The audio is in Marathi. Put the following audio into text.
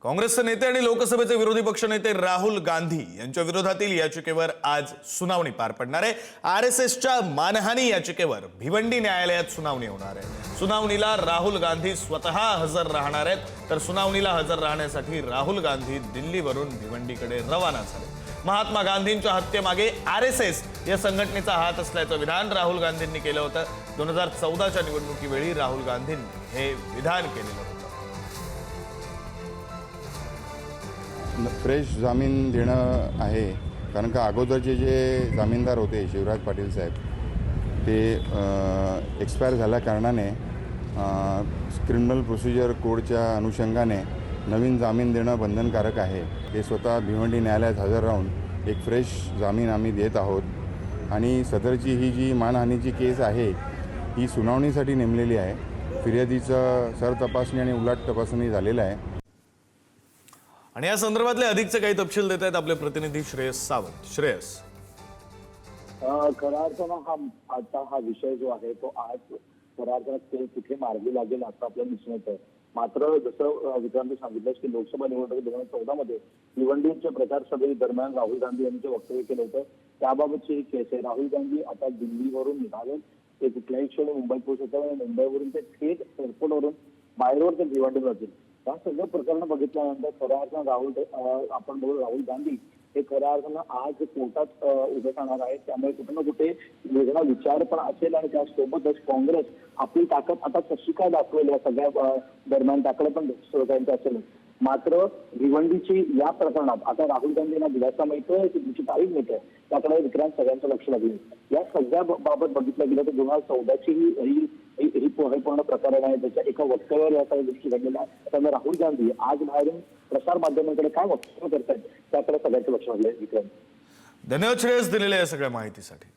काँग्रेसचे नेते आणि लोकसभेचे विरोधी पक्षनेते राहुल गांधी यांच्या विरोधातील याचिकेवर आज सुनावणी पार पडणार आहे। आरएसएसच्या मानहानी याचिकेवर भिवंडी न्यायालयात सुनावणी होणार आहे। सुनावणीला राहुल गांधी स्वतः हजर राहणार आहेत, तर सुनावणीला हजर राहण्यासाठी राहुल गांधी दिल्लीवरून भिवंडीकडे रवाना झाले। महात्मा गांधींच्या हत्येमागे आरएसएस या संघटनेचा हात असल्याचं विधान राहुल गांधींनी केलं होतं। 2014च्या निवडणुकीवेळी राहुल गांधींनी हे विधान केलेलं होतं। फ्रेश जामीन देणं आहे, कारण का अगोदरचे जे जामीनदार होते शिवराज पाटील साहेब ते एक्सपायर झाल्या कारणाने क्रिमिनल प्रोसिजर कोडच्या अनुषंगाने नवीन जामीन देणं बंधनकारक आहे। ते स्वतः भिवंडी न्यायालयात हजर राहून एक फ्रेश जामीन आम्ही देत आहोत आणि सदरची ही जी मानहानीची केस आहे ही सुनावणीसाठी नेमलेली आहे। फिर्यादीचं सरतपासणी आणि उलट तपासणी झालेलं आहे आणि या संदर्भातले अधिकचे काही तपशील देत आहेत आपले प्रतिनिधी श्रेयस सावंत। श्रेयस, खऱ्या अर्थानं हा विषय जो आहे तो आज खऱ्या अर्थानं कुठे मार्गी लागेल असं आपल्याला दिसून येतं। मात्र जसं विक्रांत सांगितलं की लोकसभा निवडणूक 2014 मध्ये भिवंडीच्या प्रचार सभेदरम्यान राहुल गांधी यांनी वक्तव्य केलं होतं, त्याबाबतची ही केस आहे। राहुल गांधी आता दिल्लीवरून निघाले, ते कुठल्याही क्षणी मुंबईत पोहोचतात आणि मुंबईवरून ते थेट एअरपोर्टवरून बाहेरवर ते भिवंडीत जातील। या सगळं प्रकरण बघितल्यानंतर खऱ्या अर्थानं आपण बोलू राहुल गांधी हे खऱ्या अर्थानं आज कोर्टात उभे राहणार आहेत। त्यामुळे कुठे ना कुठे वेगळा विचार पण असेल आणि त्यासोबतच काँग्रेस आपली ताकद आता कशी काय दाखवेल या सगळ्या दरम्यान त्याकडे पण त्यांचं असेल। मात्र भिवंडीची या प्रकरणात आता राहुल गांधींना दिलासा मिळतोय की तुमची तारीख मिळते, त्याकडे विक्रांत सगळ्यांचं लक्ष लागेल। या सगळ्या बाबत बघितलं गेलं तर 2014ची ही पूर्ण प्रकरण आहे, त्याच्या एका वक्तव्यावर या सगळ्या गोष्टी घडलेल्या आहेत। त्यामुळे राहुल गांधी आज बाहेरून प्रसार माध्यमांकडे काय वक्तव्य करतायत त्याकडे सगळ्यांचं लक्ष लागलंय। विक्रांत, धन्यवाद श्रेयस दिलेल्या या सगळ्या माहितीसाठी।